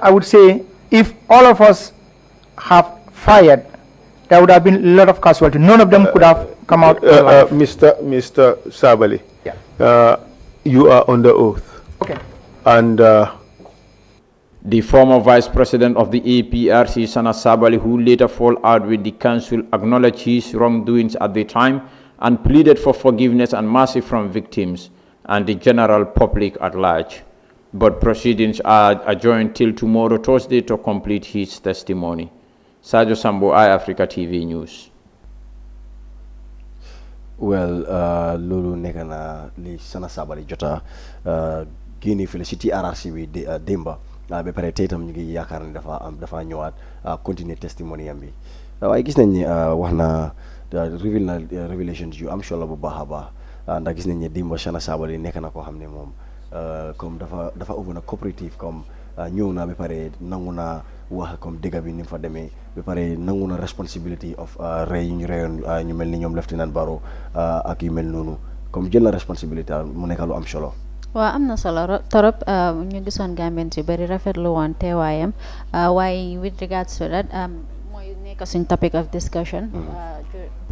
I would say if all of us have fired, there would have been a lot of casualties. None of them could have come out alive. Mr. Sabali, Yeah. You are under oath. Okay. And the former vice president of the APRC, Sana Sabali, who later fell out with the council, acknowledged his wrongdoings at the time and pleaded for forgiveness and mercy from victims and the general public at large. But proceedings are adjourned till tomorrow, Thursday, to complete his testimony. Sajo Sambo, iAfrica TV News. Well, lulu nekk na li Sana Sabali jota génne fële ci TRRC bi démba ba pare tey itam ñu ngi yaakaar ne dafa ñëwaat continuer testimony am bi waaye gis nañ ne wax na reveal na revelations yu am solo bu baax a baax ndax gis nañ ne démba Sana Sabali nekk na koo xam ne moom comme dafa ubbi na coopérative comme ñëw na ba pare nangu na wax comme dëgg bi ni mu fa demee ba pare nangu na responsibility of rey yu ñu reyoon ñu mel ni ñoom Lieutenant Barrow ak yu mel noonu comme jël na responsabilité mu nekk lu am solo. waaw am na solo torop ñu gisoon Gambians yu bari rafetlu woon teewaayam waaye with regards to that mooy nekk suñ topic of discussion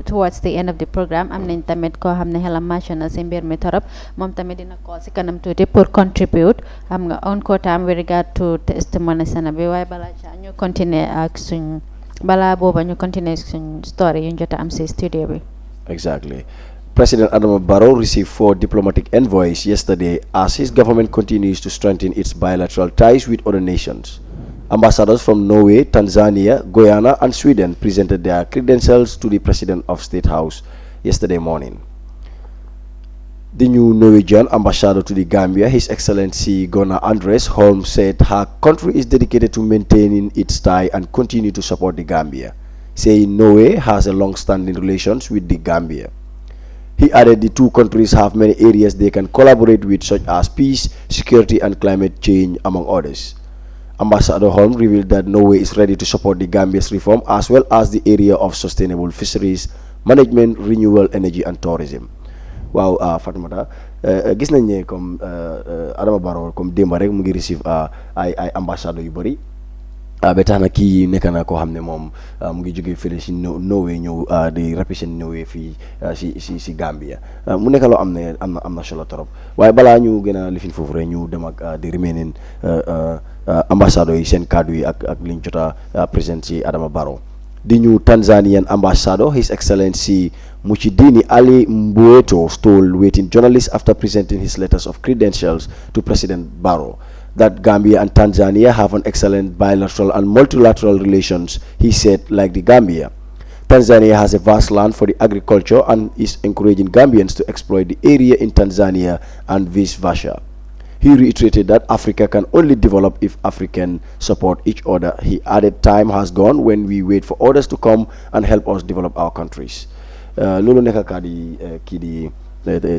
towards the end of the programme am nañ tamit koo xam ne xelam màcc na si mbir mi torop moom tamit dina call si kanam tuuti pour contribute xam nga on quotam with regard to testimony sana bi waaye balaa ca ñu continuer ak suñ balaa booba ñu continuer suñ story yu ñu jot a am si studio bi. Exactly. President Adama Barrow received 4 diplomatic envoys yesterday as his government continues to strengthen its bilateral ties with other nations. Ambassadors from Norway, Tanzania, Guyana, and Sweden presented their credentials to the President of State House yesterday morning. The new Norwegian ambassador to the Gambia, His Excellency Gunnar Andres Holm, said her country is dedicated to maintaining its tie and continue to support the Gambia, saying Norway has a long-standing relations with the Gambia. He added the two countries have many areas they can collaborate with, such as peace, security, and climate change, among others. Ambassador Holm revealed that Norway is ready to support the Gambia's reform as well as the area of sustainable fisheries, management, renewable energy, and tourism. Waaw Fatoumata gis nañ ne comme Adama Barrow comme démba rek mu ngi receive ay ambassadeur yu bëri ba tax na kii nekk na koo xam ne moom mu ngi jógee fële si Norway ñëw di represent Norway fii si Gambia mu nekk loo am ne am na solo trop waaye balaa ñu gën a lifin foofu rek ñu dem ak di remaining ambassadeur yi seen kàddu yi ak liñ jot a présent si Adama Barrow. The new Tanzanian ambassador, His Excellency Muchidini Ali Mbueto, stole waiting journalists after presenting his letters of credentials to President Barrow. That Gambia and Tanzania have an excellent bilateral and multilateral relations, he said, like the Gambia. Tanzania has a vast land for the agriculture and is encouraging Gambians to exploit the area in Tanzania and vice versa. He reiterated that Africa can only develop if Africans support each other. He added, time has gone when we wait for others to come and help us develop our countries. Lolo nekk ka di kii di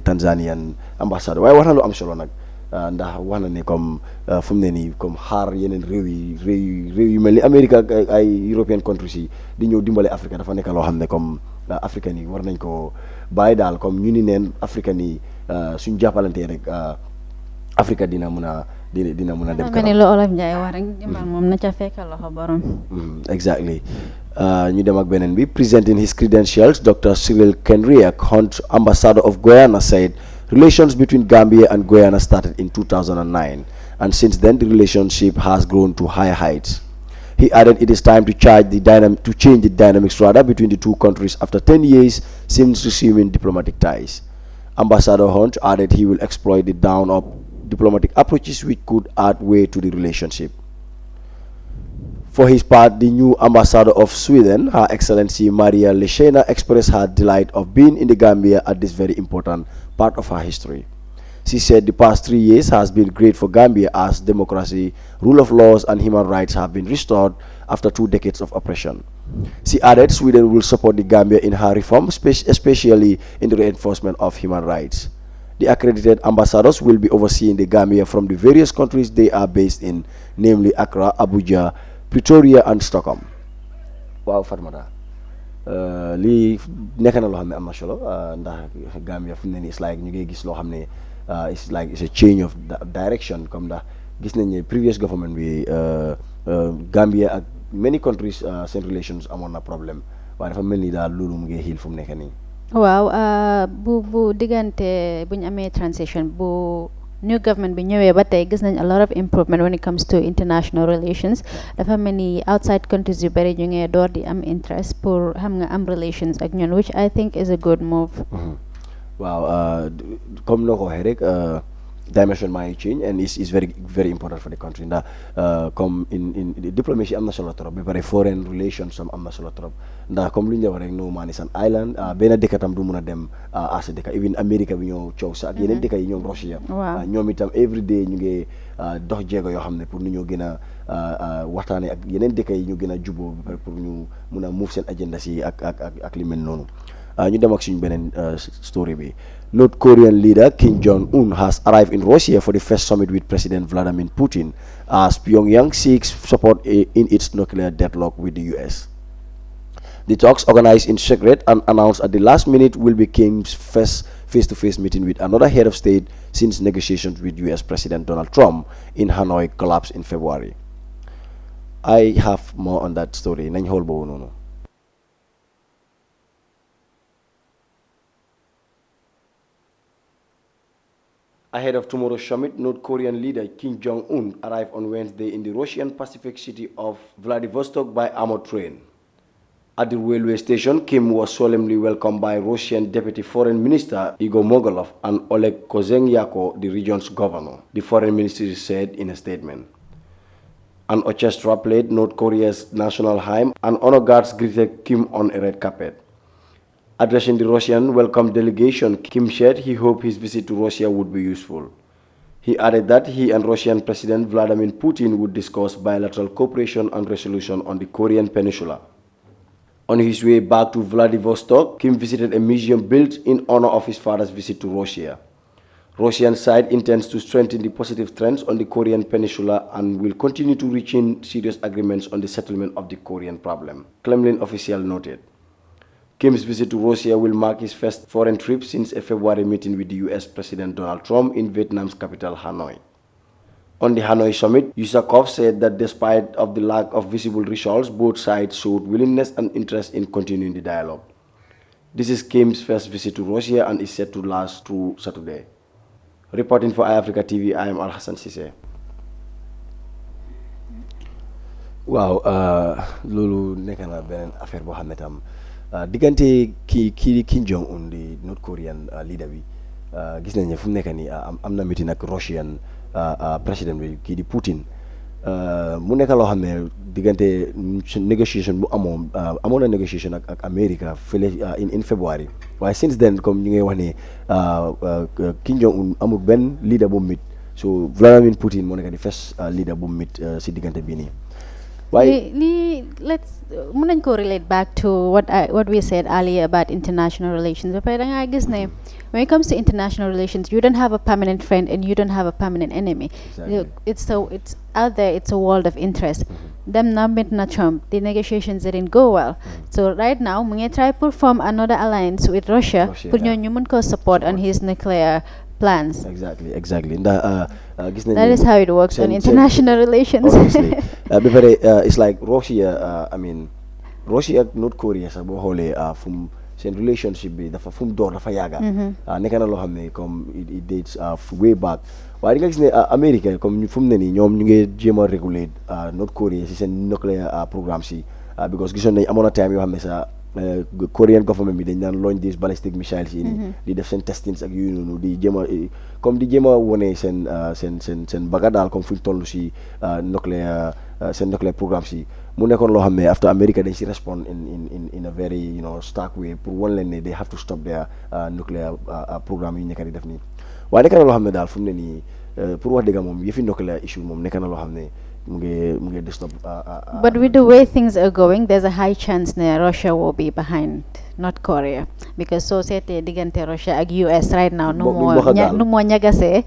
Tanzanian ambassador waaye wax na lu am solo nag ndax wax na ne comme fu mu ne nii comme xaar yeneen réew yu mel ni Amérique ak ay European countries yi di ñëw dimbale Afrique dafa nekk loo xam ne comme africain yi war nañ ko bàyyi daal comme ñu ni neen africain yi suñ jàppalantee rek Africa dina mun a dem kanam lu Olof Njaay wax rek jëmbal moom na ca fekk loxo borom. Exactly. ñu dem ak beneen bi. Presenting his credentials, Dr. Cyril Kenriak Hunt, ambassador of Guyana, said relations between Gambia and Guyana started in 2009 and since then the relationship has grown to higher heights. He added it is time to change the dynamics between the two countries after 10 years since resuming diplomatic ties. Ambassador Hunt added he will exploit the down-up diplomatic approaches which could add weight to the relationship. For his part, the new ambassador of Sweden, Her Excellency Maria Leshena, expressed her delight of being in the Gambia at this very important part of her history. She said the past 3 years has been great for Gambia as democracy, rule of laws, and human rights have been restored after 2 decades of oppression. She added Sweden will support the Gambia in her reform, especially in the reinforcement of human rights. The accredited ambassadors will be overseeing the Gambia from the various countries they are based in, namely Accra, Abuja, Pretoria, and Stockholm. Wow, Fatmata. Lii nekk na loo xam ne am na solo ndax Gambia fu mu ne nii it's like ñu ngi gis loo xam ne it's like it's a change of direction comme ndax gis nañ ne previous government bi Gambia ak many countries seen relations amoon na problème waaye dafa mel ni daal loolu mu ngi xiil fu mu nekk nii. waaw bu diggante bu ñu amee transition bu new government bi ñëwee ba tey gis nañ a lot of improvement when it comes to international relations dafa mel ni outside countries yu bëri ñu ngi door di am interest pour xam nga am relations ak ñun which I think is a good move. waaw comme noo ko waxee rek dimension maa ngi change and is very very important for the country ndax comme in diplomacy am na solo trop ba pare foreign relations am na solo trop ndax comme lu ñu wax rek no man is an island benn dëkk tam du mun a dem as a dëkk even America bi ñoo coow sa ak yeneen dëkk yi ñoom Russia ñoom itam every day ñu ngi dox jéego yoo xam ne pour nu ñoo gën a waxtaane ak yeneen dëkk yi ñu gën a juboo ba pare pour ñu mun a move seen agenda si ak li mel noonu ñu dem ak suñu beneen story bi. North Korean leader Kim Jong-un has arrived in Russia for the first summit with President Vladimir Putin as Pyongyang seeks support in its nuclear deadlock with the US. The talks, organized in secret and announced at the last minute, will be Kim's first face-to-face meeting with another head of state since negotiations with US President Donald Trump in Hanoi collapsed in February. I have more on that story. Nañ xool boobu noonu. Ahead of tomorrow's summit, North Korean leader Kim Jong-un arrived on Wednesday in the Russian Pacific city of Vladivostok by armored train. At the railway station, Kim was solemnly welcomed by Russian Deputy Foreign Minister Igor Mogilov and Oleg Kozenyako, the region's governor, the foreign ministry said in a statement. An orchestra played North Korea's national hymn and honor guards greeted Kim on a red carpet. Addressing the Russian welcome delegation, Kim said he hoped his visit to Russia would be useful. He added that he and Russian President Vladimir Putin would discuss bilateral cooperation and resolution on the Korean Peninsula. On his way back to Vladivostok, Kim visited a museum built in honor of his father's visit to Russia. Russian side intends to strengthen the positive trends on the Korean Peninsula and will continue to reach in serious agreements on the settlement of the Korean problem, Kremlin official noted. Kim's visit to Russia will mark his first foreign trip since a February meeting with the US President Donald Trump in Vietnam's capital, Hanoi. On the Hanoi summit, Yusakov said that despite of the lack of visible results, both sides showed willingness and interest in continuing the dialogue. This is Kim's first visit to Russia and is set to last through Saturday. Reporting for iAfrica TV, I am Al Hassan Sise. Wow, loolu nekk na beneen affaire boo xam ne tam diggante kii Kim Jong-un di North Korean leader bi gis nañ ne fu mu nekk nii am na meeting ak Russian président bi kii di Putin mu nekk loo xam ne diggante négociation bu amoon na négociation ak America fële in February waaye since then comme ñu ngi wax ne Kim Jong-un amul benn leader bu mit so Vladimir Putin moo nekk di first leader bu mit si diggante bii nii. Let's mën nañ ko relate back to what we said earlier about international relations. But when it comes to international relations, you don't have a permanent friend and you don't have a permanent enemy. Exactly. It's out there. It's a world of interest. Them now met na Trump. The negotiations didn't go well. So right now, we try to form another alliance with Russia. Put your human support on his nuclear plans. Exactly. That is how it works on international relations. Honestly, it's like Russia. Russia ak North Korea sax boo xoolee seen relationship bi dafa fu mu door dafa yàgga. nekk na loo xam ne comme it dates way back. waaye di nga gis ne America comme fu mu ne nii ñoom ñu ngi jéem a réguler North Korea si seen nuclear programme si because gisoon nañ amoon na time yoo xam ne sax Korean government bi dañ daan launch these ballistic missiles yi nii di def seen testings ak yooyu noonu di jéem a wone seen baga daal comme fu ñu toll si nuclear programme si mu nekkoon loo xam ne after America dañ si respond in a very stark way pour wan leen ne they have to stop their nuclear programme yi ñu nekk di def nii waaye nekk na loo xam ne daal fu mu ne nii pour wax dëgg moom yëfi nuclear issue moom nekk na loo xam ne mu ngi disturb. But with the way things are going, there's a high chance that Russia will be behind North Korea because society digante Russia and US right now no more nyagase.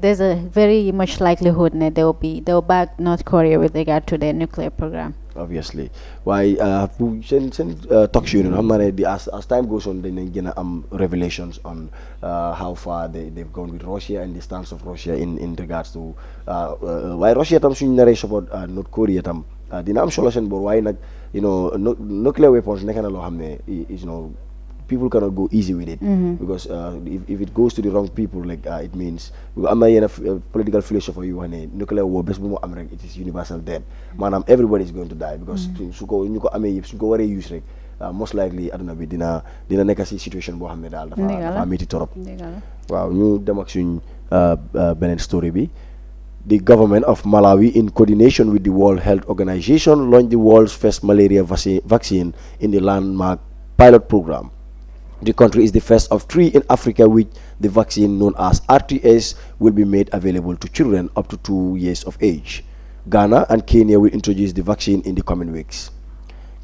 There's a very much likelihood that they'll back North Korea with regard to their nuclear program. obviously. Why send talk show, as time goes on, then gonna revelations on how far they've gone with Russia and the stance of Russia in regards to why Russia tam suñ naree support North Korea tam dina am solo seen bor waaye nag nuclear weapons nekk na loo xam ne people cannot go easy with it because if it goes to the wrong people, like it means am na yenn political philosopher yu wax ne nuclear war bés bu mu am rek it is universal death, maanaam everybody is going to die because su ko ñu ko amee yëpp suñ ko waree use rek most likely aduna bi dina nekk si situation boo xam ne daal dafa métti torop. waaw ñu dem ak suñ beneen story bi. The government of Malawi, in coordination with the World Health Organization, launched the world's first malaria vaccine in the landmark pilot program. The country is the first of 3 in Africa which the vaccine known as RTS will be made available to children up to 2 years of age. Ghana and Kenya will introduce the vaccine in the coming weeks.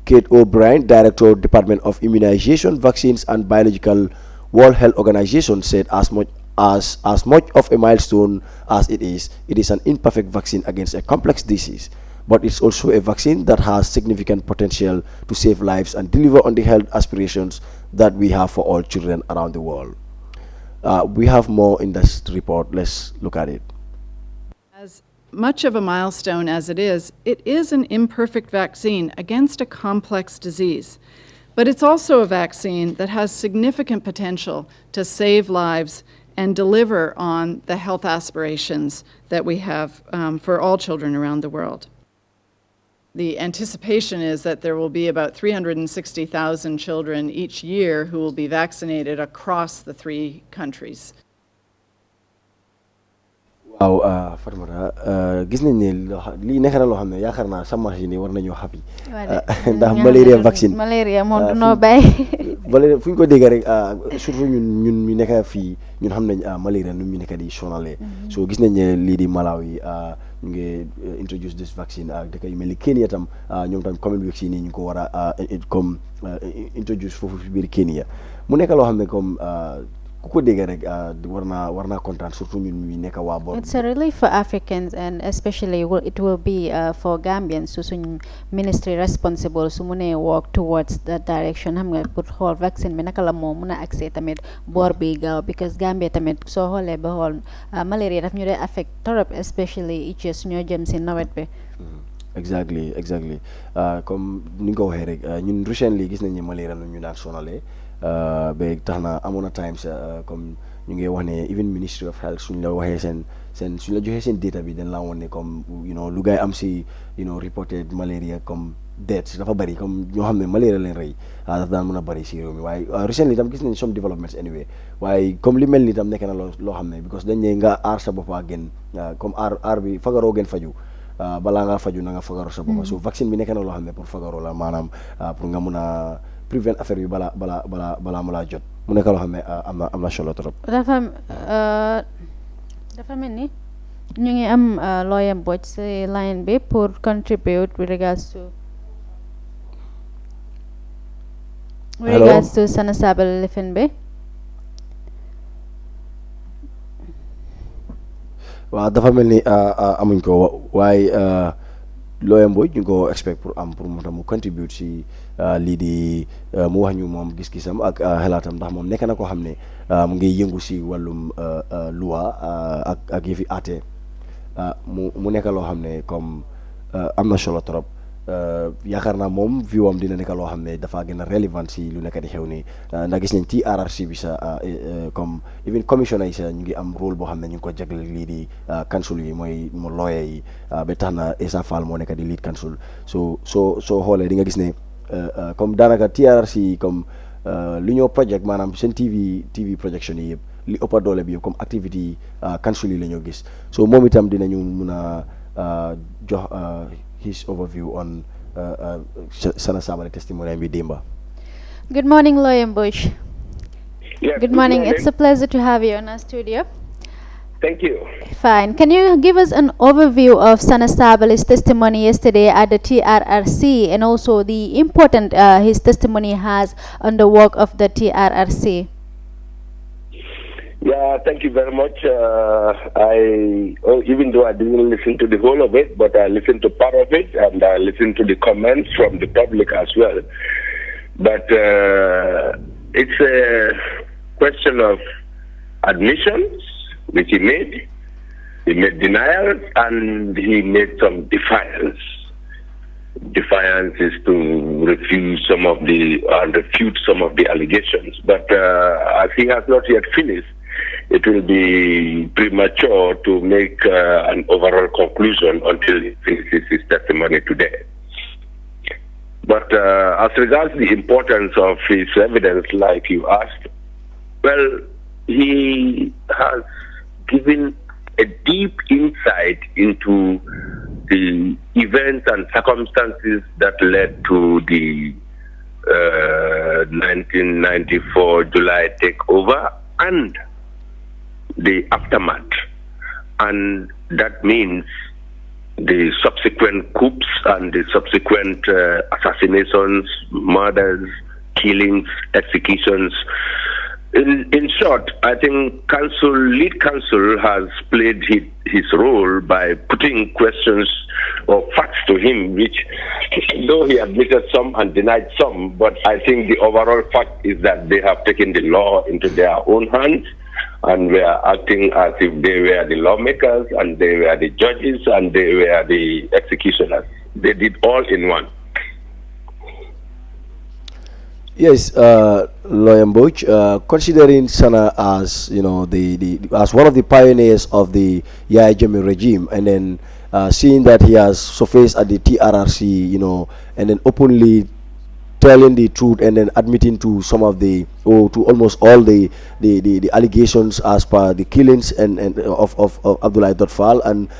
Kate O'Brien, Director, Department of Immunization, Vaccines and Biological, World Health Organization, said as much of a milestone as it is an imperfect vaccine against a complex disease, but it's also a vaccine that has significant potential to save lives and deliver on the health aspirations that we have for all children around the world. We have more in this report. Let's look at it. As much of a milestone as it is an imperfect vaccine against a complex disease. But it's also a vaccine that has significant potential to save lives and deliver on the health aspirations that we have for all children around the world. The anticipation is that there will be about 360,000 children each year who will be vaccinated across the 3 countries. waaw Fatimata gis nañ ne lii nekk na loo xam ne yaakaar naa sama yi war nañoo happy ndax malaria vaccine moom du noo bàyyi malaria fu ñu ko dégg rek surtout ñun ñu nekk fii ñun xam nañ malaria nu ñu nekk di sonalee so gis nañ ne lii di Malawi ñu ngi introduce this vaccine ak dëkk yu mel ni Kenya tam ñoom tam common vaccine yi ñu ko war a comme introduce foofu fi biir Kenya mu nekk loo xam ne comme ku ko dégg rek war naa kontaan surtout ñun ñu nekk waa bor. It's a relief for Africans and especially it will be for Gambians su suñ ministry responsible su mu nee work towards that direction xam nga pour xool vaccine bi naka la moo mun a accès tamit boor bi gaaw because Gambia tamit soo xoolee ba xool malaria daf ñu dee affect torop especially itches ñoo jëm si nawet bi. exactly comme ni nga ko waxee rek ñun recently gis nañ ne malaria nu ñu daan sonalee ba tax na amoon na times comme ñu ngi wax ne even Ministry of Health suñ la waxee suñ la joxee seen data bi dañ laa woon ne comme lu gaay am si reported malaria comme deaths dafa bari comme ñoo xam ne malaria leen rey dafa daan mën a bari si réew mi waaye recently tam gis nañ some developments anyway waaye comme li mel ni tam nekk na loo xam ne because dañ ne nga aar sa boppa gën comme aar bi fagaroo gën faju balaa ngaa faju na nga fagaru sa boppa so vaccine bi nekk na loo xam ne pour fagaru la maanaam pour nga mun a prevent affaire bi balaa mu laa jot mu nekk loo xam ne am na solo trop. dafa mel ni ñu ngi am lawyer Mbodj si line bi pour contribute with regards to Sana Sabally lifin bi. waaw dafa mel ni amuñ ko waaye lawyer Mbodj ñu ngi ko expect pour mu tam mu contribute si lii di mu wax ñu moom gis-gisam ak xalaatam ndax moom nekk na ko xam ne mu ngi yëngu si wàllum loi ak yëfi àtte mu nekk loo xam ne comme am na solo trop yaakaar naa moom view am dina nekk loo xam ne dafa gën a relevant si lu nekk di xew ni ndax gis nañ TRRC bi sa comme even commissioner yi sa ñu ngi am rôle boo xam ne ñu ngi ko jagleel lii di council yi mooy mu lawyer yi ba tax na Essa Fall moo nekk di lead council soo xoolee di nga gis ne comme daanaka TRRC comme lu ñoo project maanaam seen TV projection yi yëpp li ëppa doole bi yëpp comme activité yi council yi la ñoo gis so moom itam dinañu mun a jox his overview on Sana Sabally testimony with Dimba. Good morning, Lawyer Mbodj. Yes, Good morning. It's a pleasure to have you in our studio. Thank you. Fine. Can you give us an overview of Sana Sabally's testimony yesterday at the TRRC and also the important his testimony has on the work of the TRRC? Yeah, thank you very much. Even though I didn't listen to the whole of it, but I listened to part of it, and I listened to the comments from the public as well. But it's a question of admissions, which he made. He made denials, and he made some defiance. Defiance is to refute some of the allegations. But as he has not yet finished, it will be premature to make an overall conclusion until he finishes his testimony today. But as regards the importance of his evidence, like you asked, well, he has given a deep insight into the events and circumstances that led to the 1994 July takeover and the aftermath. And that means the subsequent coups and the subsequent assassinations, murders, killings, executions. In short, I think lead counsel has played his role by putting questions or facts to him, which, though he admitted some and denied some, but I think the overall fact is that they have taken the law into their own hands and were acting as if they were the lawmakers and they were the judges and they were the executioners. They did all in one. Yes, Lawyer Mboch, considering Sana as as one of the pioneers of the Yahya Jammeh regime, and then seeing that he has surfaced at the TRRC, and then openly telling the truth and then admitting to some of to almost all the allegations as per the killings and of Abdullah Dotfal and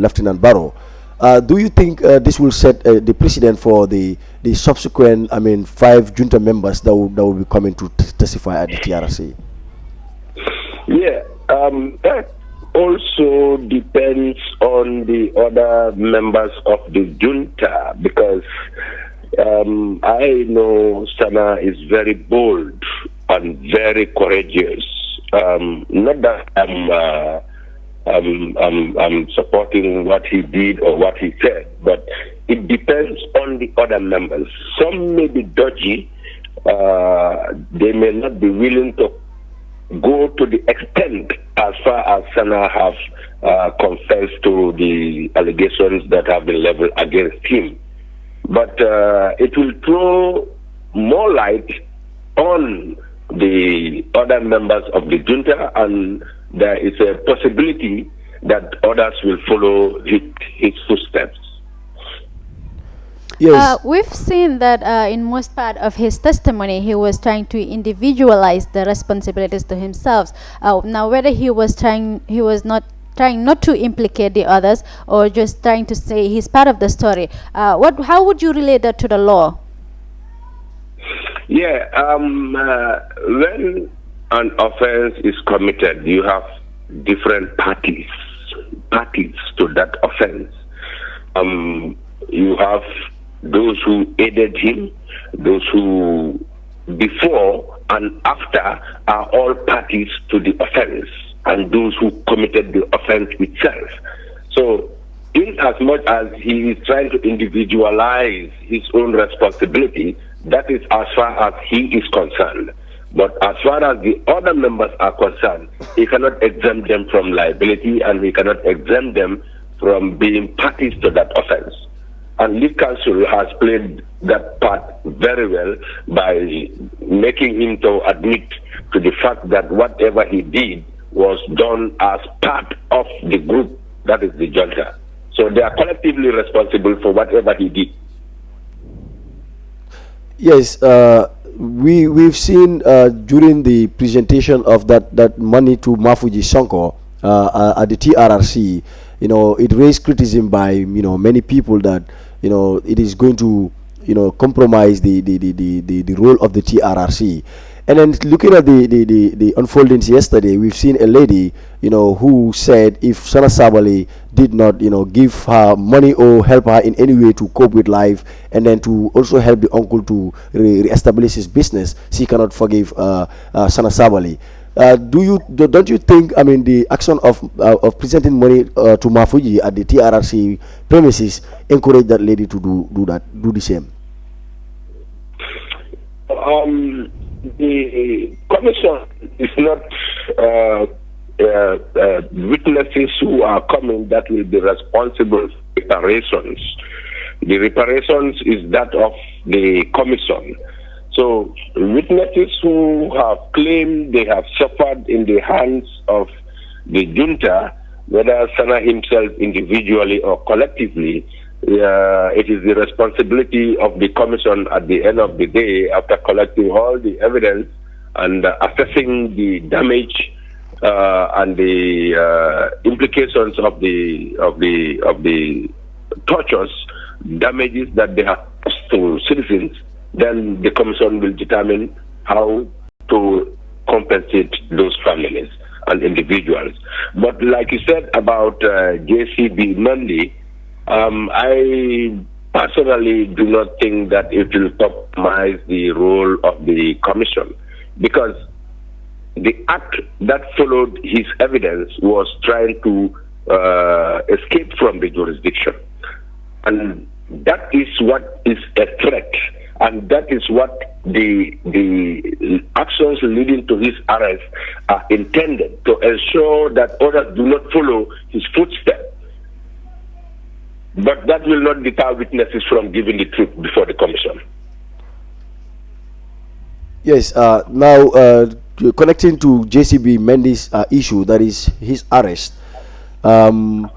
Lieutenant Barrow. Do you think this will set the precedent for the subsequent, 5 junta members that will be coming to testify at the TRC? Yeah, that also depends on the other members of the junta, because I know Sana is very bold and very courageous. Not that I'm supporting what he did or what he said, but it depends on the other members. Some may be dodgy. They may not be willing to go to the extent as far as Sana have confessed to the allegations that have been leveled against him. But it will throw more light on the other members of the junta, and there is a possibility that others will follow his footsteps. Yes. We've seen that in most part of his testimony, he was trying to individualize the responsibilities to himself. Now, whether he was trying not to implicate the others or just trying to say he's part of the story, how would you relate that to the law? Yeah, when an offense is committed, you have different parties to that offense. You have those who aided him, those who before and after are all parties to the offense, and those who committed the offense itself. So, in as much as he is trying to individualize his own responsibility, that is as far as he is concerned. But as far as the other members are concerned, he cannot exempt them from liability, and he cannot exempt them from being parties to that offense. And lead counsel has played that part very well by making him to admit to the fact that whatever he did was done as part of the group, that is the junta. So they are collectively responsible for whatever he did. Yes, we've seen during the presentation of that money to Mafuji Sonko at the TRRC, it raised criticism by many people that it is going to compromise the role of the TRRC. And then looking at the unfoldings yesterday, we've seen a lady who said if Sana Sabally did not give her money or help her in any way to cope with life, and then to also help the uncle to re-establish his business, she cannot forgive Sana Sabally. don't you think, I mean, the action of presenting money to Mafuji at the TRRC premises encourage that lady to do the same? The commission is not witnesses who are coming that will be responsible for reparations. The reparations is that of the commission. So witnesses who have claimed they have suffered in the hands of the junta, whether Sana himself individually or collectively, it is the responsibility of the commission at the end of the day, after collecting all the evidence and assessing the damage and the implications of the tortures, damages that they have caused to citizens. Then the commission will determine how to compensate those families and individuals. But like you said about JCB Monday, I personally do not think that it will compromise the role of the commission, because the act that followed his evidence was trying to escape from the jurisdiction. And that is what is a threat. And that is what the actions leading to his arrest are intended to ensure that others do not follow his footsteps. But that will not deter witnesses from giving the truth before the commission. Yes. Now, connecting to JCB Mendy's issue, that is his arrest. Can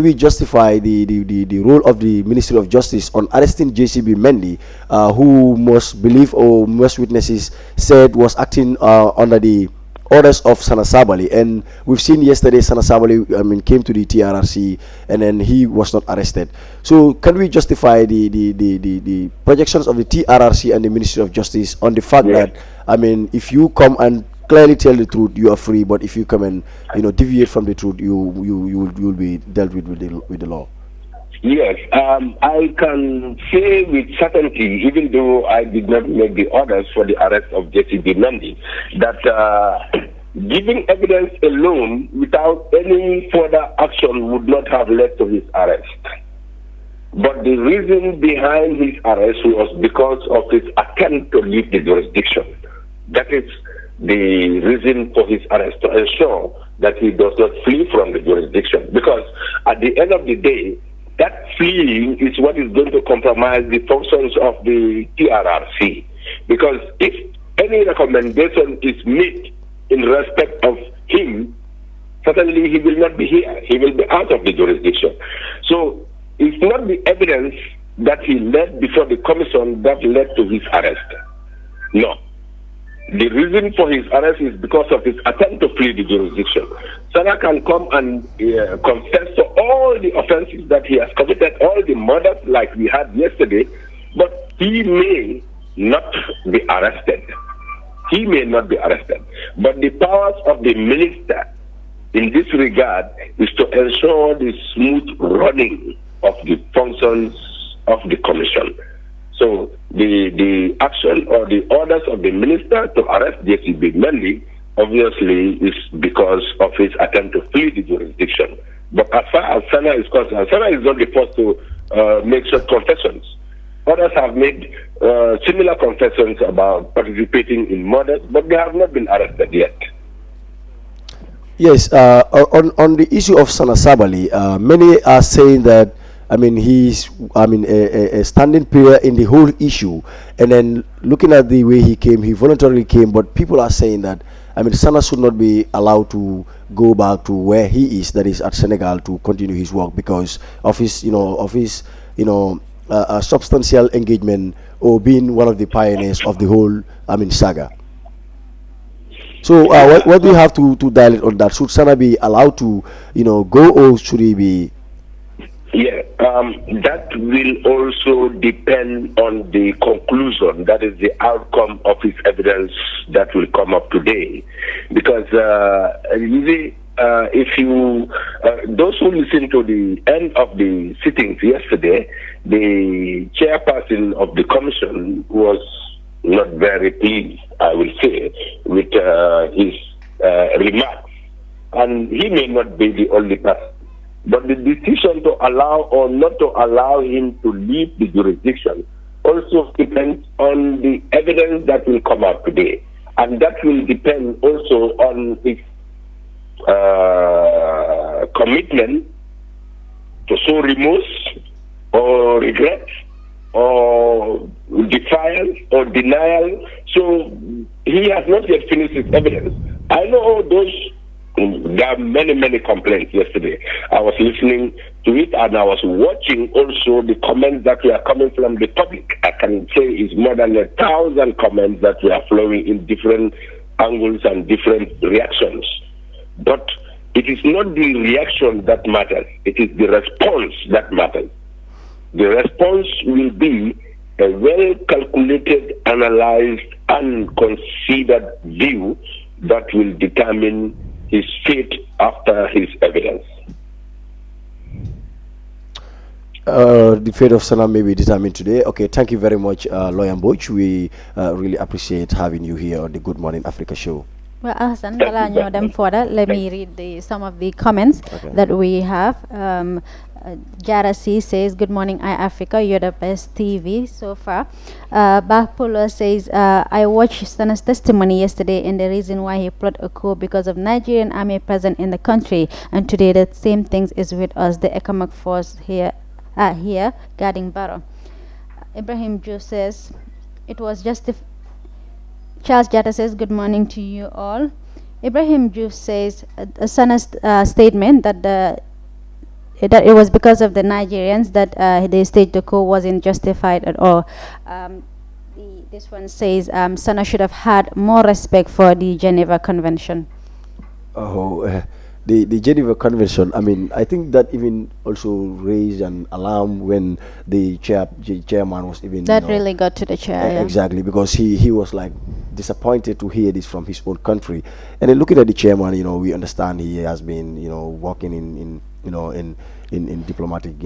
we justify the role of the Ministry of Justice on arresting JCB Mendy, who most witnesses said was acting under the orders of Sana Sabally? And we've seen yesterday Sana Sabally, came to the TRRC and then he was not arrested. So can we justify the projections of the TRRC and the Ministry of Justice on the fact that, if you come and clearly tell the truth, you are free, but if you come and deviate from the truth, you will be dealt with the law? Yes, I can say with certainty, even though I did not make the orders for the arrest of JCB Mendy, that giving evidence alone without any further action would not have led to his arrest. But the reason behind his arrest was because of his attempt to leave the jurisdiction. That is the reason for his arrest, to ensure that he does not flee from the jurisdiction. Because at the end of the day, that fleeing is what is going to compromise the functions of the TRRC. Because if any recommendation is made in respect of him, certainly he will not be here. He will be out of the jurisdiction. So it's not the evidence that he led before the commission that led to his arrest. No. The reason for his arrest is because of his attempt to flee the jurisdiction. Sana can come and confess to all the offenses that he has committed, all the murders like we had yesterday, but he may not be arrested. He may not be arrested. But the powers of the minister in this regard is to ensure the smooth running of the functions of the commission. So the action or the orders of the minister to arrest JCB Mendy obviously is because of his attempt to flee the jurisdiction. But as far as Sana is concerned, Sana is not the first to make such confessions. Others have made similar confessions about participating in murders, but they have not been arrested yet. Yes, on the issue of Sana Sabally, many are saying that he's a standing player in the whole issue, and then looking at the way he came, he voluntarily came, but people are saying that Sana should not be allowed to go back to where he is, that is at Senegal, to continue his work because of his substantial engagement or being one of the pioneers of the whole saga. So what do you have to dilate on that? Should Sana be allowed to go, or should he be? Yeah, that will also depend on the conclusion, that is the outcome of his evidence that will come up today. Because if you, those who listened to the end of the sittings yesterday, the chairperson of the commission was not very pleased, I will say, with his remarks. And he may not be the only person. But the decision to allow or not to allow him to leave the jurisdiction also depends on the evidence that will come out today. And that will depend also on his commitment to show remorse or regret or defiance or denial. So he has not yet finished his evidence. I know there are many complaints yesterday. I was listening to it and I was watching also the comments that were coming from the public. I can say it's more than 1,000 comments that were flowing in different angles and different reactions. But it is not the reaction that matters. It is the response that matters. The response will be a well-calculated, analyzed, and considered view that will determine his fate after his evidence. The fate of Sana may be determined today. Okay, thank you very much, Lawyer Mboch. We really appreciate having you here on the Good Morning Africa show. Well, Hassan, let me read some of the comments that we have. Jara C says, "Good morning, iAfrica. You're the best TV so far." Bahpula says, "I watched Sana's testimony yesterday, and the reason why he plot a coup because of Nigerian army present in the country, and today the same things is with us. The economic force here guarding Barrow." Ibrahim Joe says, "It was Charles Jata says, "Good morning to you all." Ibrahim Joe says, Sana's statement that it was because of the Nigerians that they staged the coup wasn't justified at all. This one says Sana should have had more respect for the Geneva Convention. The Geneva Convention, I mean, I think that even also raised an alarm when the chairman was even... That really got to the chair, Exactly, because he was like disappointed to hear this from his own country. And then looking at the chairman, we understand he has been, working in diplomatic,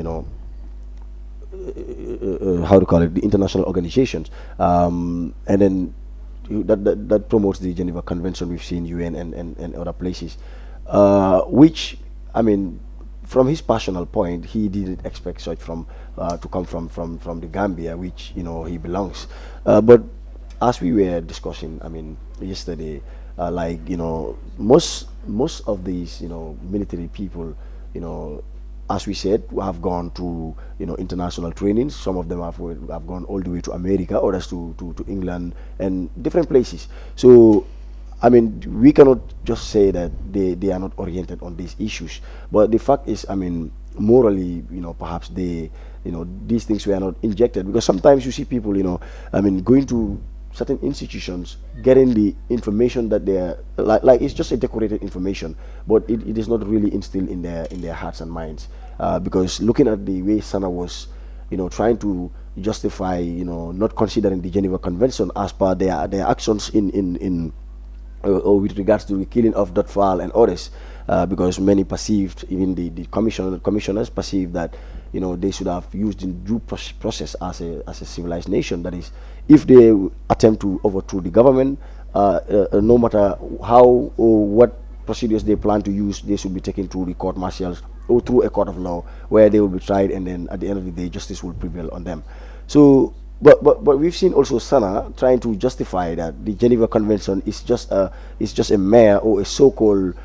how to call it, the international organizations. And then that promotes the Geneva Convention. We've seen UN and other places. Which, I mean, from his personal point, he didn't expect such to come from the Gambia, which he belongs. But as we were discussing, I mean, yesterday, most of these military people, as we said, have gone to international trainings. Some of them have gone all the way to America, others to England and different places. So I mean, we cannot just say that they are not oriented on these issues. But the fact is, I mean, morally, perhaps these things were not injected, because sometimes you see people, I mean, going to certain institutions, getting the information that they're like it's just a decorated information, but it is not really instilled in their hearts and minds. Because looking at the way Sana was, trying to justify, not considering the Geneva Convention as per their actions or with regards to the killing of Dotfal and others, because many perceived, even the commissioners perceived that they should have used in due process as a civilized nation. That is, if they attempt to overthrow the government, no matter how or what procedures they plan to use, they should be taken to the court martials or through a court of law, where they will be tried, and then at the end of the day, justice will prevail on them. So. But we've seen also Sana trying to justify that the Geneva Convention is just a mere or a so-called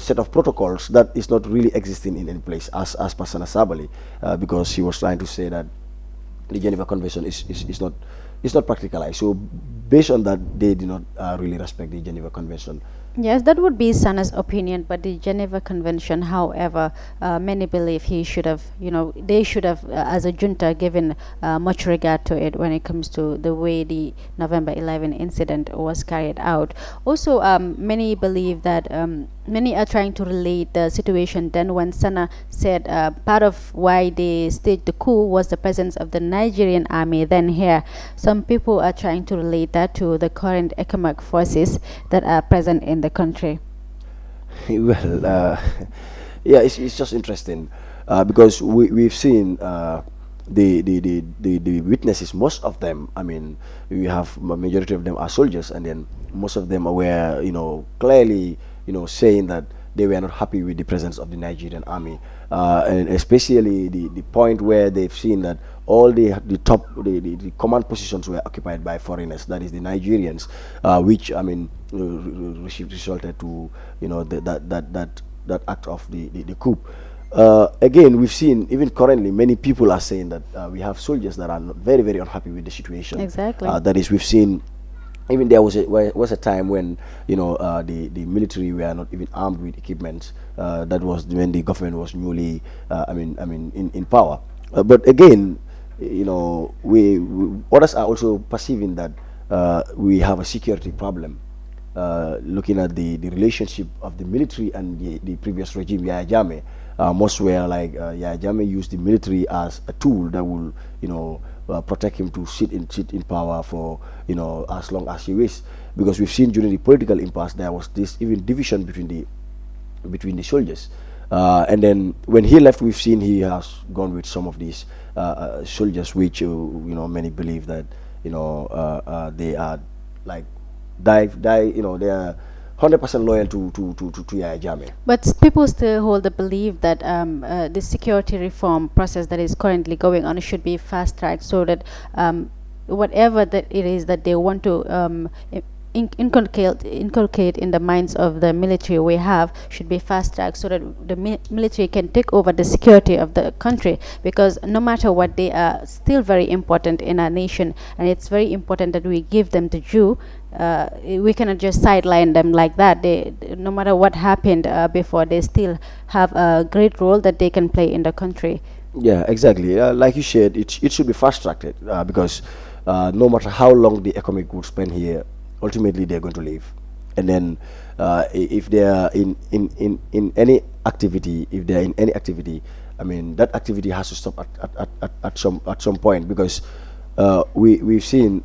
set of protocols that is not really existing in any place, as per Sana Sabali, because he was trying to say that the Geneva Convention is not practicalized. So based on that, they did not really respect the Geneva Convention. Yes, that would be Sana's opinion, but the Geneva Convention, however, many believe he should have, they should have, as a junta, given much regard to it when it comes to the way the November 11 incident was carried out. Also, many believe that, many are trying to relate the situation then when Sana said part of why they staged the coup was the presence of the Nigerian army then here. Some people are trying to relate that to the current economic forces that are present in the country. Well, yeah, it's just interesting because we've seen the witnesses, most of them, I mean, we have majority of them are soldiers, and then most of them were, clearly, saying that they were not happy with the presence of the Nigerian army, and especially the point where they've seen that all the top the command positions were occupied by foreigners, that is the Nigerians, which, I mean, resulted to that act of the coup. Again, we've seen, even currently, many people are saying that we have soldiers that are very, very unhappy with the situation. Exactly. That is, we've seen, even there was a time when the military were not even armed with equipment. That was when the government was newly, in power. But again, we others are also perceiving that we have a security problem. Looking at the relationship of the military and the previous regime, Yahya Jammeh, most were like Yahya Jammeh used the military as a tool that will, protect him to sit in power for, as long as he wishes. Because we've seen during the political impasse there was this even division between the soldiers. And then when he left, we've seen he has gone with some of these soldiers, which many believe that they are like they are 100% loyal to Yahya Jammeh. But people still hold the belief that the security reform process that is currently going on should be fast-tracked, so that whatever that it is that they want to inculcate in the minds of the military we have should be fast-tracked, so that the military can take over the security of the country, because no matter what, they are still very important in our nation, and it's very important that we give them the due. We cannot just sideline them like that. They, no matter what happened before, they still have a great role that they can play in the country. Yeah, exactly. Like you said, it should be fast-tracked, because no matter how long the economic would spend here, ultimately they're going to leave. And then if they are in any activity, I mean, that activity has to stop at some point, because we've seen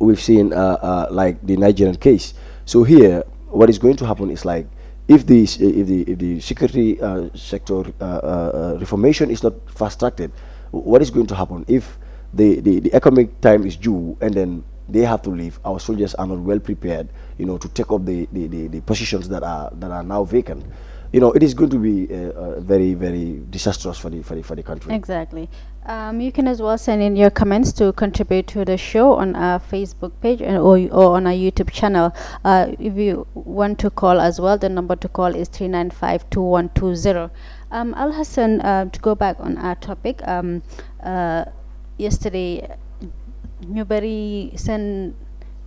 like the Nigerian case. So here, what is going to happen is, like, if the security sector reformation is not fast-tracked, what is going to happen if the economic time is due and then they have to leave? Our soldiers are not well prepared, to take up the positions that are now vacant. It is going to be very, very disastrous for the country. Exactly. You can as well send in your comments to contribute to the show on our Facebook page or on our YouTube channel. If you want to call as well, the number to call is 395-2120. Al Hassan, to go back on our topic, yesterday, ñu bari seen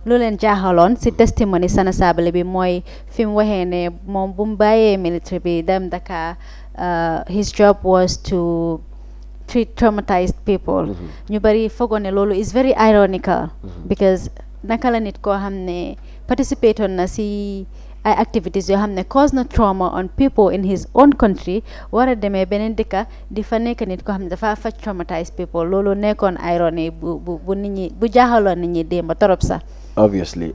lu leen jaaxaloon si testimony Sana Sabally bi mooy fi mu waxee ne moom bu mu bàyyee military bi dem Dakar, his job was to treat traumatized people. Ñu bari foogoon ne loolu is very ironical, because naka la nit koo xam ne participate na si ay activities yoo xam ne cause na trauma on people in his own country, war a demee beneen dëkka di fa nekk nit koo xam ne dafa faj traumatized people. Loolu nekkoon irony bu nit ñi bu jaaxaloon nit ñi démb torop sax. Obviously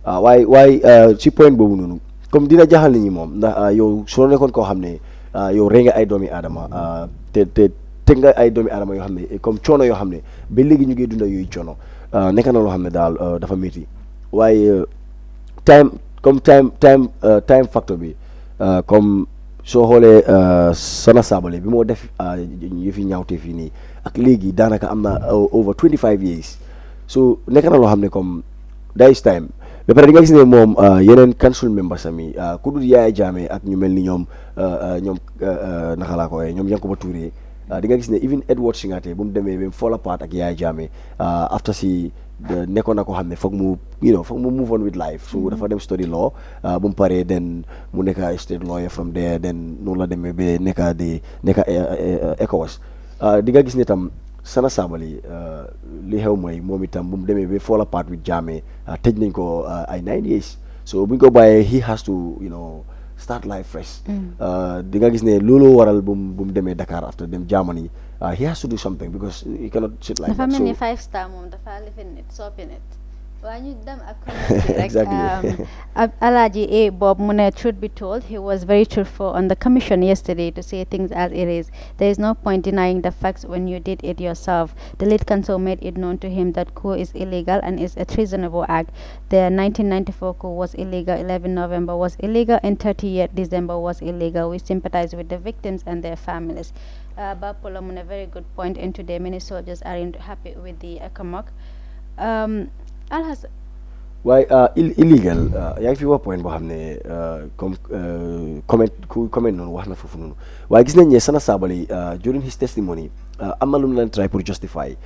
waaye ci point boobu noonu, comme dina jaaxal nit ñi moom, ndax yow soo nekkoon koo xam ne yow rey nga ay doomi aadama, te teg nga ay doomi aadama yoo xam ne comme coono yoo xam ne ba léegi ñu ngi dunda yooyu coono, nekk na loo xam ne daal dafa métti. Waaye time factor bi, comme soo xoolee Sana Sabally bi moo def yëfi ñaawte fii nii ak léegi daanaka am na over 25 years. So nekk na loo xam ne comme that is time. Ba pare di nga gis ne moom yeneen council members sami ku dul Yahya Jammeh ak ñu mel ni ñoom naka laa ko waxee, ñoom Yankuba Touré, di nga gis ne even Edward Singate bu mu demee ba mu fall apart ak Yahya Jammeh, after si nekkoon na ko xam ne foog mu move on with life. So dafa dem study law, bu mu paree then mu nekk state lawyer from there, then noonu la demee ba nekk ECOWAS. Di nga gis ne tam Sana Sabally li xew mooy moom itam bu mu demee ba fall apart with Jammeh, tëj nañ ko ay 9 years. So bu ñu ko bàyyee, he has to start life fresh. Di nga gis ne loolu waral bu mu demee Dakar after dem Germany. He has to do something because he cannot sit like that. Dafa mel ni 5 star moom dafa live in it, sopp in it. Exactly. Alaji A. Bob Mune, truth be told, he was very truthful on the commission yesterday to say things as it is. There is no point denying the facts when you did it yourself. The lead counsel made it known to him that coup is illegal and is a treasonable act. The 1994 coup was illegal, 11 November was illegal, and 30th December was illegal. We sympathize with the victims and their families. Bapolo Mune, a very good point, and today many soldiers aren't happy with the Akamok. Alhas waaye illegal yaa ngi fi wax point boo xam ne comme comment noonu wax na foofu noonu waaye gis nañ ne Sana Sabally during his testimony am na lu mu leen try pour justify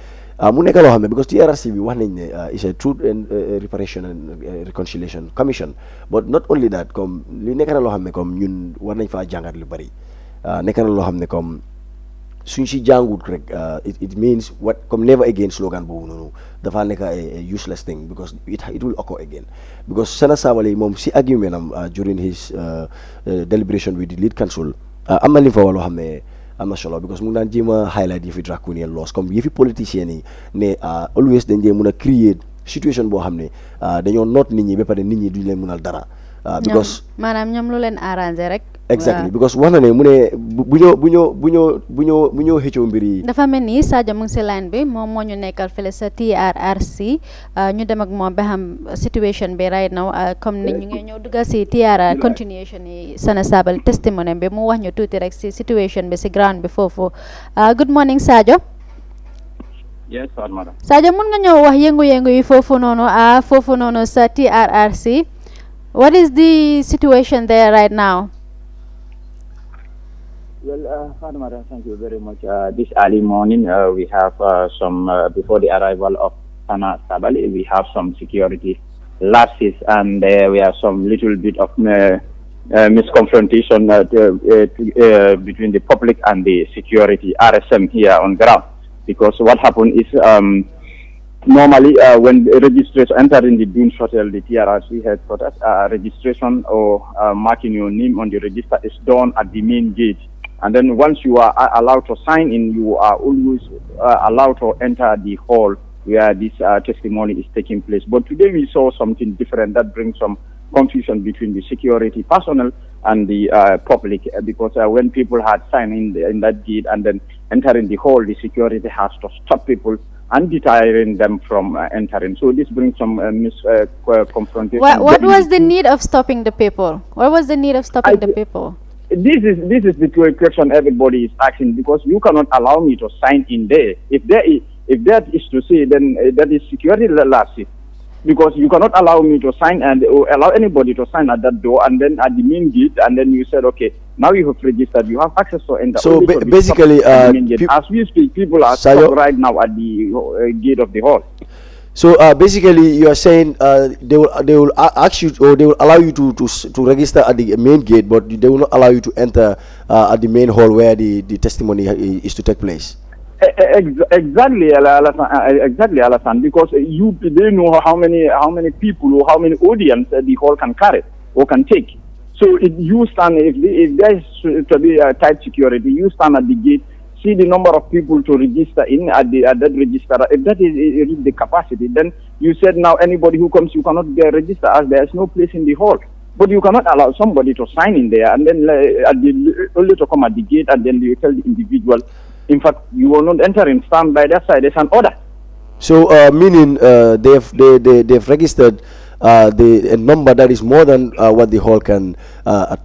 mu nekk loo xam ne because TRRC bi wax nañ ne is a truth and reparation and reconciliation commission but not only that comme li nekk na loo xam ne comme ñun war nañ faa jàngat lu bari nekk na loo xam ne comme suñ si jàngut rek it means what comme never again slogan boobu noonu dafa nekk a useless thing because it will occur again because Sana Sabally moom si argument am during his deliberation with the lead counsel am na li fa loo xam ne am na solo because mu ngi daan jéem a highlight yëfi draconian laws comme yëfi politiciens yi ne always dañ dee mun a create situation boo xam ne dañoo noot nit ñi ba pare nit ñi duñ leen munal dara because maanaam ñoom lu leen arrangé rek. exactly because wax na ne mu ne bu ñoo xëccoo mbir yi. dafa mel ni Sadio mu ngi si line bi moom moo ñu nekkal fële sa TRRC ñu dem ak moom ba xam situation bi right now comme ni ñu ngi ñëw dugga si TRR continuation yi Sana Sabally testimony bi mu wax ñu tuuti rek si situation bi si ground bi foofu good morning Sadio. Yes, madam. Sadio mun nga ñëw wax yëngu-yëngu yi foofu noonu sa TRRC. What is the situation there right now? Well, Madam, thank you very much. This early morning, we have some, before the arrival of Sana Sabally, we have some security lapses and we have some little bit of misconfrontation between the public and the security RSM here on ground. Because what happened is, normally, when registrants enter in the Dunes Hotel, the TRRC headquarters, registration or marking your name on the register is done at the main gate. And then once you are allowed to sign in, you are always allowed to enter the hall where this testimony is taking place. But today we saw something different that brings some confusion between the security personnel and the public because when people had signed in that gate and then entering the hall, the security has to stop people and deterring them from entering. So this brings some confrontation. What was the need of stopping the people? What was the need of stopping the people? This is the question everybody is asking because you cannot allow me to sign in there. If that is to say, then that is security lapses. Because you cannot allow me to sign and allow anybody to sign at that door and then at the main gate and then you said, okay, now you have registered, you have access to enter. So basically, as we speak, people are stopped right now at the gate of the hall. So basically, you are saying they will ask you or they will allow you to register at the main gate, but they will not allow you to enter at the main hall where the testimony is to take place. Exactly, Alassane, because they know how many people or how many audience the hall can carry or can take. So you stand if there is to be a tight security, you stand at the gate, see the number of people to register in at that register. If that is the capacity, then you said now anybody who comes, you cannot register as there is no place in the hall. But you cannot allow somebody to sign in there and then only to come at the gate and then you tell the individual. In fact, you will not enter and stand by their side. There's an order. So, meaning they've registered a number that is more than what the hall can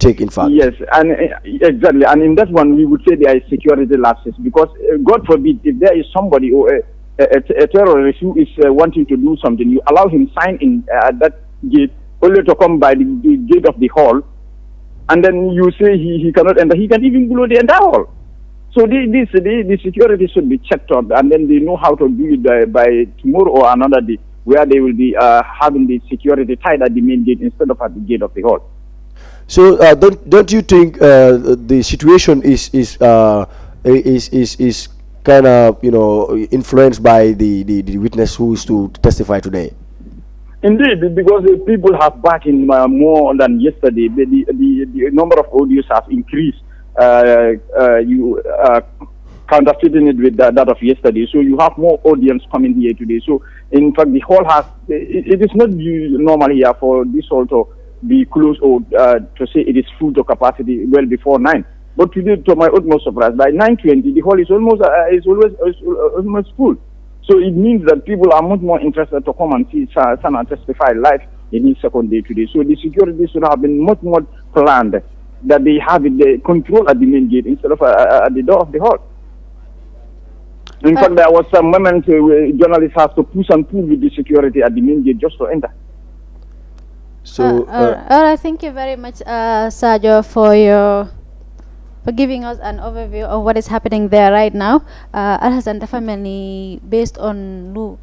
take. In fact, yes, and exactly. And in that one, we would say there is security lapses because, God forbid, if there is somebody or a terrorist who is wanting to do something, you allow him sign in at that gate only to come by the gate of the hall, and then you say he cannot enter. He can even blow the entire hall. So the security should be checked up, and then they know how to do it by tomorrow or another day, where they will be having the security tied at the main gate instead of at the gate of the hall. So don't you think the situation is kind of influenced by the witness who is to testify today? Indeed, because people have backing more than yesterday. The number of audios have increased. counterfeiting it with that of yesterday. So you have more audience coming here today. So in fact, the hall has, it is not normal here for this hall to be closed or to say it is full to capacity well before 9. But today, to my utmost surprise, by 9:20, the hall is almost full. So it means that people are much more interested to come and see Sana testify live in his second day today. So the security should have been much more planned, that they have it, the control at the main gate instead of at the door of the hall. In fact, there was some moments where journalists have to push and pull with the security at the main gate just to enter. So, thank you very much, Sajo, for giving us an overview of what is happening there right now. Alhasan dafa melni based on lu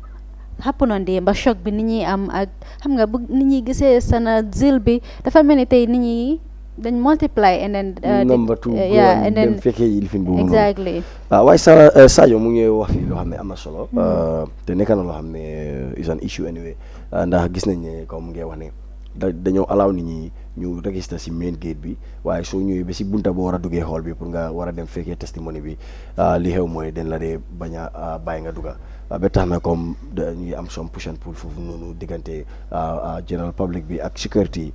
happen on the shock bi nit ñi am ak xam nga bu nit ñi gisee sana zil bi dafa melni tay nit ñi dañ multiply and then number 2 yeah and then exactly waaye Sadio mu ngi wax fi loo xam ne am na solo te nekk na loo xam ne is an issue anyway ndax gis nañ ne comme mu ngi wax ne dañoo allow nit ñi ñu register si main gate bi waaye soo ñëwee ba si bunta boo war a duggee hall bi pour nga war a dem fekkee testimony bi li xew mooy den la dee bañ a bàyyi nga dugga ba tax na comme ñuy am some push and pull foofu noonu diggante general public bi ak security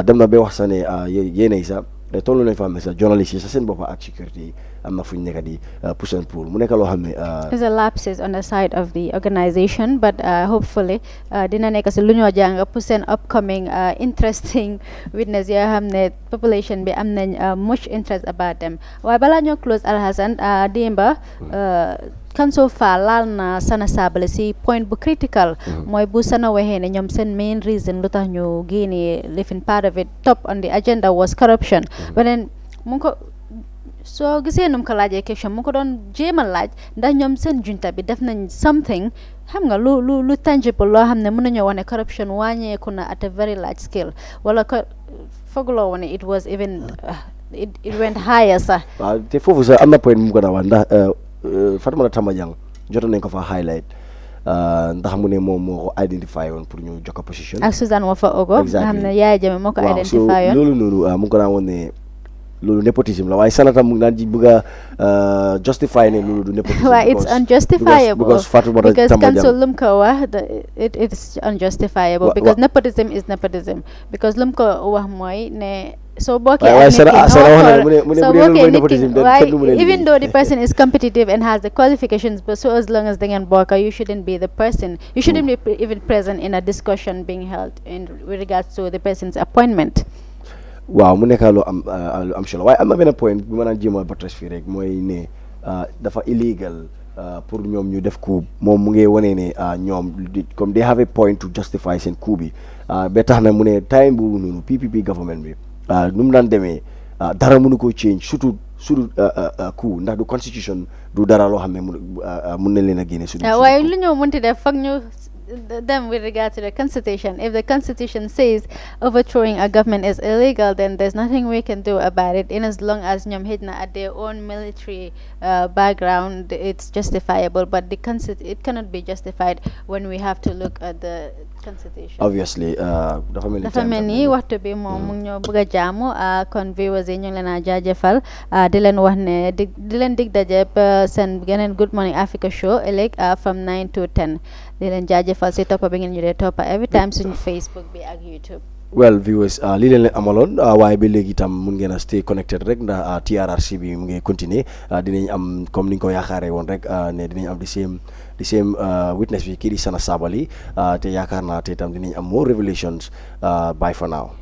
dem na ba wax sax ne yéenay sax tollu nañ fa xam ne sax journaliste yi sax seen boppa ak security am na fu ñu nekk di push and pull mu nekk loo xam ne there's a lapses on the side of the organization but hopefully dina nekk si lu ñoo jàng pour seen upcoming interesting witness yoo xam ne population bi am nañ much interest about them waaye balaa ñoo close Alhasan démba Kanso Fa laal na Sana Sabally si point bu critical mooy bu Sana waxee ne ñoom seen main reason lu tax ñu génnee lifin part of it top on the agenda was corruption but then mu ko soo gisee num ko laajee question mu ko doon jéemal laaj ndax ñoom seen junta bi def nañ something xam nga lu tangible loo xam ne mën nañoo wax ne corruption wàññeeku na at a very large scale wala ko fooguloo woon ne it was even it went higher sax waaw te foofu sax am na point mu ko daa wax ndax Fatoumatta Tambajang jotoon nañ ko fa highlight ndax mu ne moom moo ko identify woon pour ñu jokk position ak Susan Wafa Ogo nga xam ne Yaya Jammeh moo ko identify woon loolu noonu mu ngi ko daan woon ne loolu nepotisme la waaye Sana tam mu ngi daan ji bëgg a justify ne loolu du nepotisme waaye it's unjustifiable because Fatoumatta because Tambajang council lum ko wax it's unjustifiable because nepotism is nepotism because lum ko wax mooy ne so bookee even though the person is competitive and has the qualifications but so as long as they can book you shouldn't be the person you shouldn't be even present in a discussion being held with regards to the person's appointment. waaw mu nekk lu am solo waaye am na benn point bi ma naan jéem a batras fii rek mooy ne dafa illegal pour ñoom ñu def coup moom mu ngi wane ne ñoom comme they have a point to justify seen coup bi ba tax na mu ne time bu noonu PPP government bi nu mu daan demee dara mënu ko change surtout coup ndax du constitution du dara loo xam ne mun na leen a génne waaye lu ñoo mënti def foog ñu them with regard to the constitution. If the constitution says overthrowing a government is illegal, then there's nothing we can do about it. In as long as ñoom hit na at their own military background, it's justifiable. But it cannot be justified when we have to look at the constitution. Obviously, dafa mel ni waxtu bi moom mu ngi ñoo bëgg a jaamu kon viewers yi ñu ngi leen a jaajëfal di leen wax ne di leen dig daje seen geneen Good Morning Africa show ëllëg from 9 to 10. di leen jaajëfal si toppa bi ngeen ñu dee toppa every time suñu Facebook bi ak YouTube. well viewers lii leen amaloon waaye ba léegi itam mun ngeen a stay connected rek ndax TRRC bi mu ngi continuer dinañ am comme ni ñu ko yaakaaree woon rek ne dinañ am the same witness bi kii di Sana Sabally te yaakaar naa te itam dinañ am more revelations bye for now.